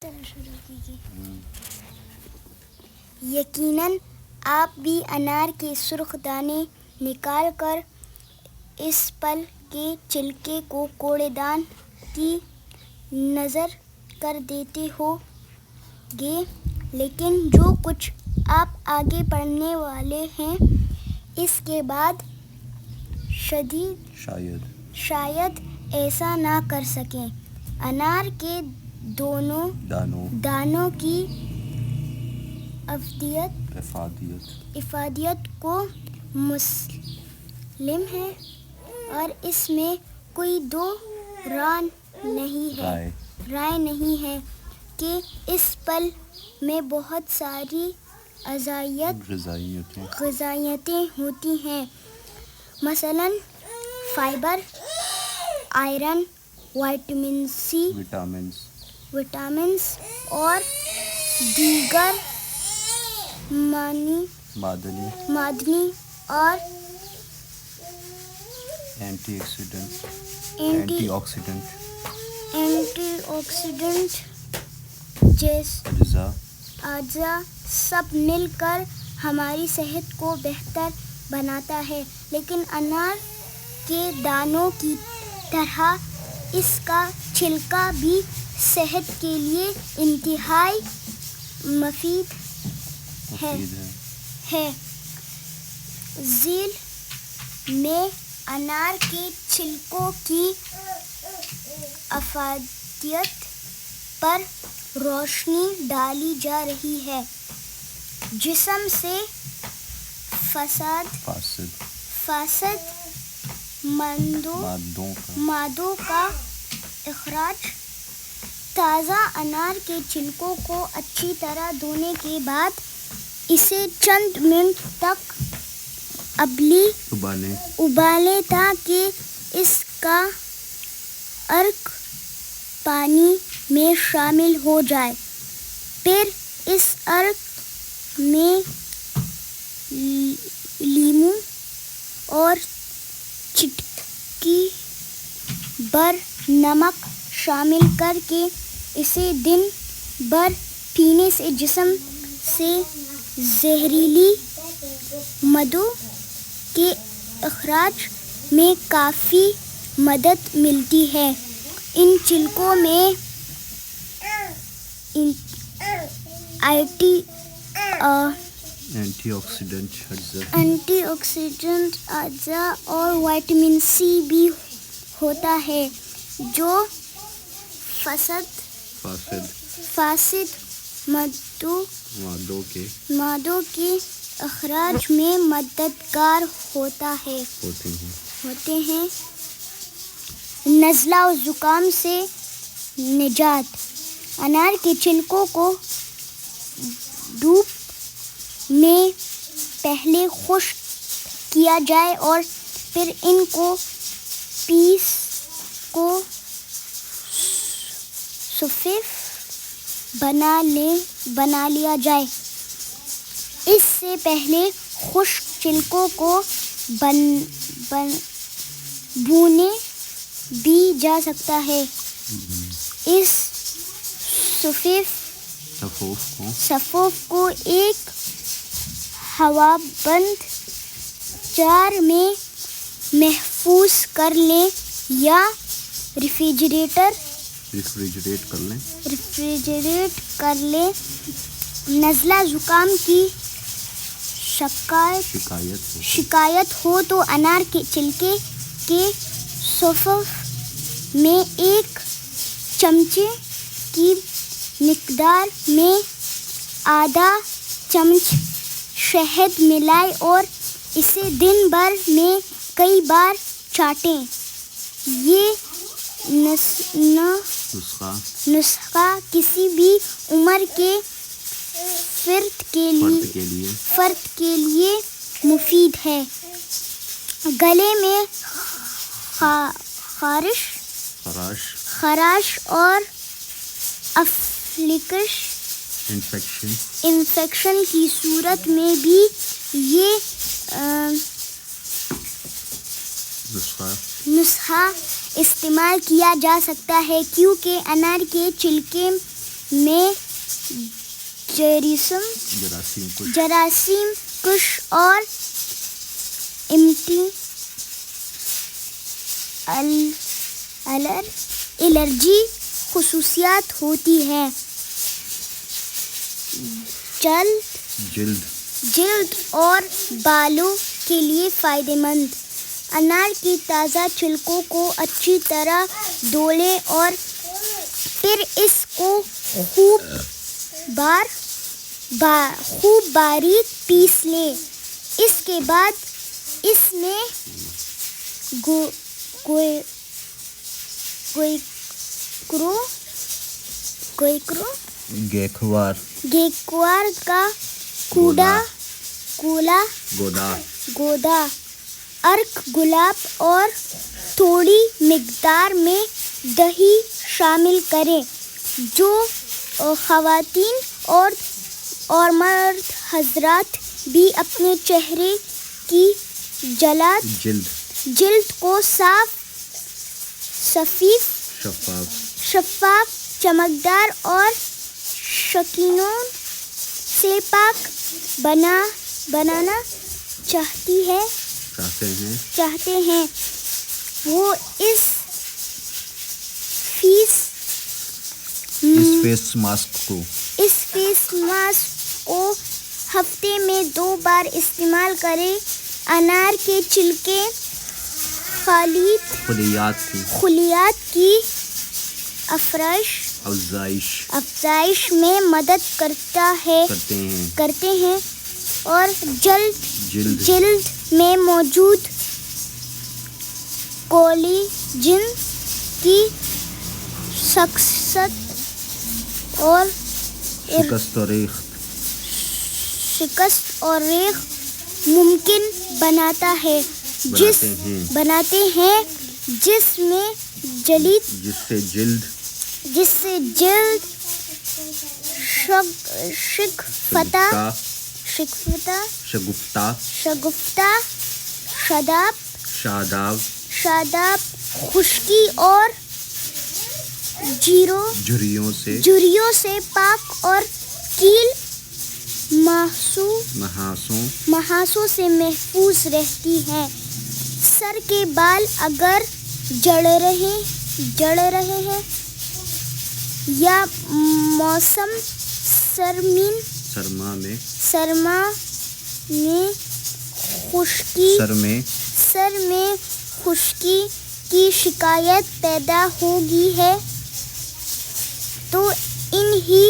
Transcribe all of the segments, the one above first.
شروع کیجیے۔ یقیناً آپ بھی انار کے سرخ دانے نکال کر اس پل کے چھلکے کو کوڑے دان کی نظر کر دیتے ہوں گے، لیکن جو کچھ آپ آگے پڑھنے والے ہیں اس کے بعد شاید ایسا نہ کر سکیں۔ انار کے دونوں دانوں کی افادیت کو مسلم ہے اور اس میں کوئی دو رائے نہیں ہے کہ اس پل میں بہت ساری غذائیتیں ہوتی ہیں، مثلاً fibre, iron, vitamin C, vitamins اور دیگر معدنی اور اینٹی آکسیڈنٹ جیسے اجزاء سب مل کر ہماری صحت کو بہتر بناتا ہے، لیکن انار کے دانوں کی طرح اس کا چھلکا بھی صحت کے لیے انتہائی مفید ہے۔ ذیل میں انار کے چھلکوں کی افادیت پر روشنی ڈالی جا رہی ہے۔ جسم سے فاسد مادوں کا اخراج۔ تازہ انار کے چھلکوں کو اچھی طرح دھونے کے بعد اسے چند منٹ تک ابالیں تاکہ اس کا عرق پانی میں شامل ہو جائے۔ پھر اس عرق میں لیموں اور چٹکی بھر نمک شامل کر کے اسے دن بھر پینے سے جسم سے زہریلی مادوں کے اخراج میں کافی مدد ملتی ہے۔ ان چھلکوں میں اینٹی آکسیڈنٹ اجزاء اور وٹامن سی بھی ہوتا ہے جو فاسد مادوں کے اخراج میں مددگار ہوتے ہیں۔ نزلہ و زکام سے نجات۔ انار کے چھلکوں کو دھوپ میں پہلے خشک کیا جائے اور پھر ان کو پیس کو سفید بنا لیا جائے۔ اس سے پہلے خشک چھلکوں کو بھونا بھی جا سکتا ہے۔ اس صفوف کو ایک ہوا بند جار میں محفوظ کر لیں یا ریفریجریٹ کر لیں۔ نزلہ زکام کی شکایت ہو تو انار کے چھلکے کے صفوف میں ایک چمچے کی مقدار میں آدھا چمچ شہد ملائیں اور اسے دن بھر میں کئی بار چاٹیں۔ یہ نسخہ کسی بھی عمر کے فرد کے لیے مفید ہے۔ گلے میں خراش اور انفیکشن کی صورت میں بھی یہ نسخہ استعمال کیا جا سکتا ہے، کیونکہ انار کے چھلکے میں جراثیم کش اور الرجی خصوصیات ہوتی ہیں. جلد اور بالوں کے لیے فائدہ مند. انار کی تازہ چھلکوں کو اچھی طرح دھو لیں اور پھر اس کو خوب باریک پیس لیں. اس کے بعد اس میں گیکوار کا گودا، ارک گلاب اور تھوڑی مقدار میں دہی شامل کریں. جو خواتین اور مرد حضرات بھی اپنے چہرے کی جلد کو شفاف، چمکدار اور شائنوں سے پاک بنانا چاہتے ہیں وہ اس فیس ماسک کو ہفتے میں 2 بار استعمال کریں. انار کے چھلکے خلیات کی افزائش میں مدد کرتے ہیں اور جلد میں موجود کولیجن کی شکست اور ریخت ممکن بناتے ہیں جس سے جلد شگفتہ، شاداب، خشکی اور جھریوں سے پاک اور کیل مہاسوں سے محفوظ رہتی ہے. سر کے بال اگر جڑ رہے ہیں یا موسم سرما میں خشکی کی شکایت پیدا ہوگی ہے تو انہی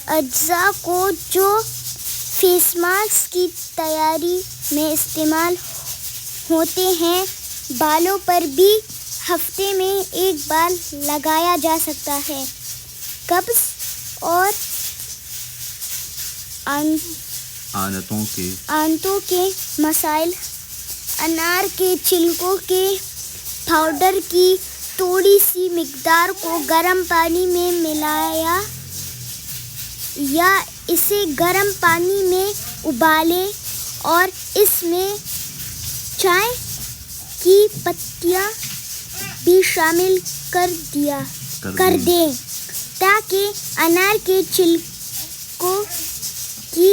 اجزاء کو جو فیس ماسک کی تیاری میں استعمال ہوتے ہیں بالوں پر بھی ہفتے میں 1 بار لگایا جا سکتا ہے. قبض اور آنتوں کے مسائل. انار کے چھلکوں کے پاؤڈر کی تھوڑی سی مقدار کو گرم پانی میں ملایا یا اسے گرم پانی میں ابالیں اور اس میں چائے کی پتیاں بھی شامل کر دیں تاکہ انار کے چھلکوں کی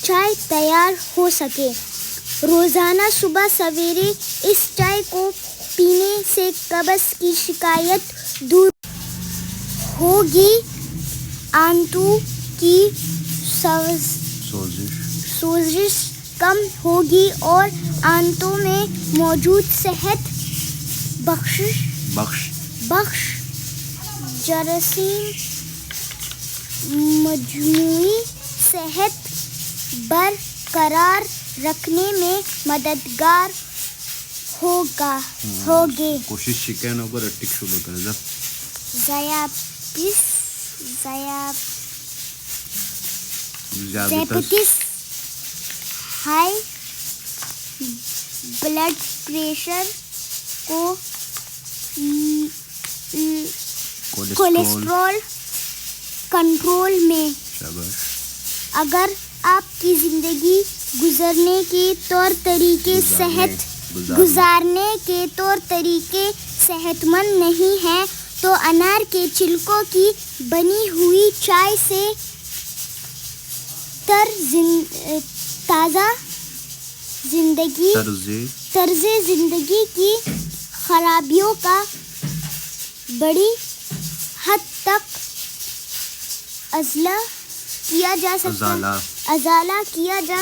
چائے تیار ہو سکے. روزانہ صبح سویرے اس چائے کو پینے سے قبض کی شکایت دور ہوگی. آنتوں کی سوزش کم ہوگی اور آنتوں میں موجود صحت بخش جراثیم مجموعی صحت برقرار رکھنے میں مددگار ہوگے. ذیابیطس، high blood pressure cholesterol control میں. اگر آپ کی زندگی گزارنے کے طور طریقے صحت مند نہیں ہے تو انار کے چھلکوں کی بنی ہوئی چائے سے طرز زندگی کی خرابیوں کا بڑی حد تک ازالہ کیا جا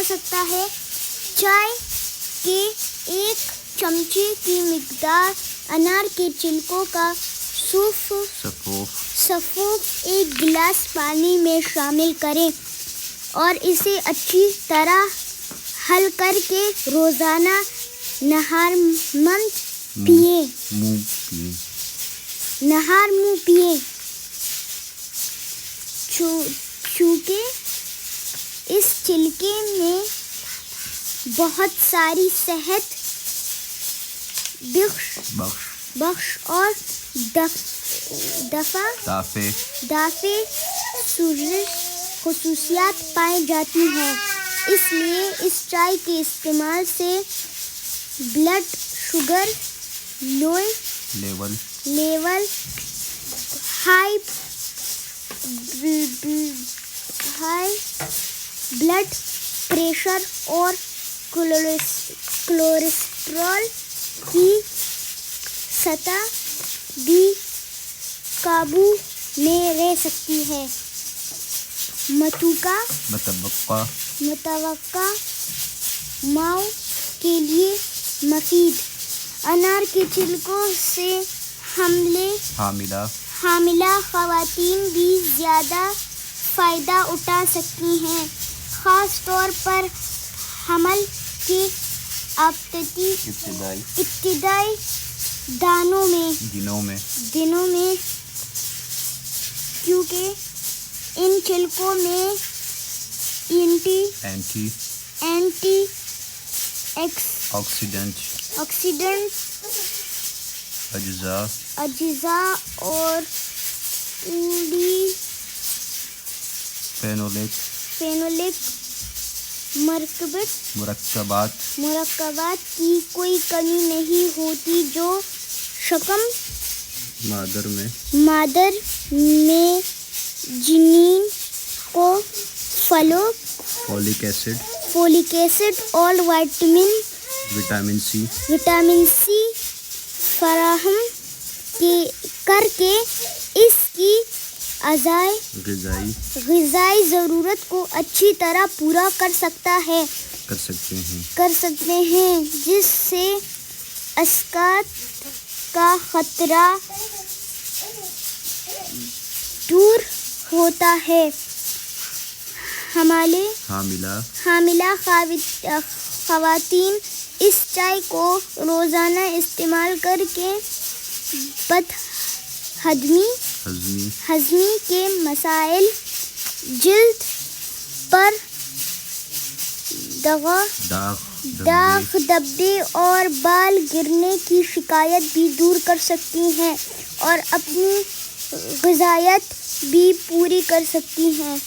سکتا ہے. چائے کے ایک چمچے کی مقدار انار کے چھلکوں کا سفوف ایک گلاس پانی میں شامل کریں اور اسے اچھی طرح حل کر کے روزانہ نہار منہ پیئیں. چونکہ اس چھلکے میں بہت ساری صحت بخش اور دافع خصوصیات پائی جاتی ہیں، اس لیے اس چائے کے استعمال سے blood sugar level, high blood pressure اور کولیسٹرول کی سطح بھی قابو میں رہ سکتی ہے. متوقع ماؤں کے لیے مفید. انار کے چھلکوں سے حاملہ خواتین بھی زیادہ فائدہ اٹھا سکتی ہیں، خاص طور پر حمل کے ابتدائی دنوں میں کیونکہ ان چھلکوں میں اینٹی آکسیڈنٹ اجزاء اور فینولک مرکبات کی کوئی کمی نہیں ہوتی جو شکم مادر میں جنین کو فولک ایسڈ اور وٹامن سی فراہم کر کے اس کی غذائی ضرورت کو اچھی طرح پورا کر سکتے ہیں جس سے اسقاط کا خطرہ دور ہوتا ہے. حاملہ خواتین اس چائے کو روزانہ استعمال کر کے بد ہضمی کے مسائل، جلد پر داغ دھبے اور بال گرنے کی شکایت بھی دور کر سکتی ہیں اور اپنی غذائیت بھی پوری کر سکتی ہیں.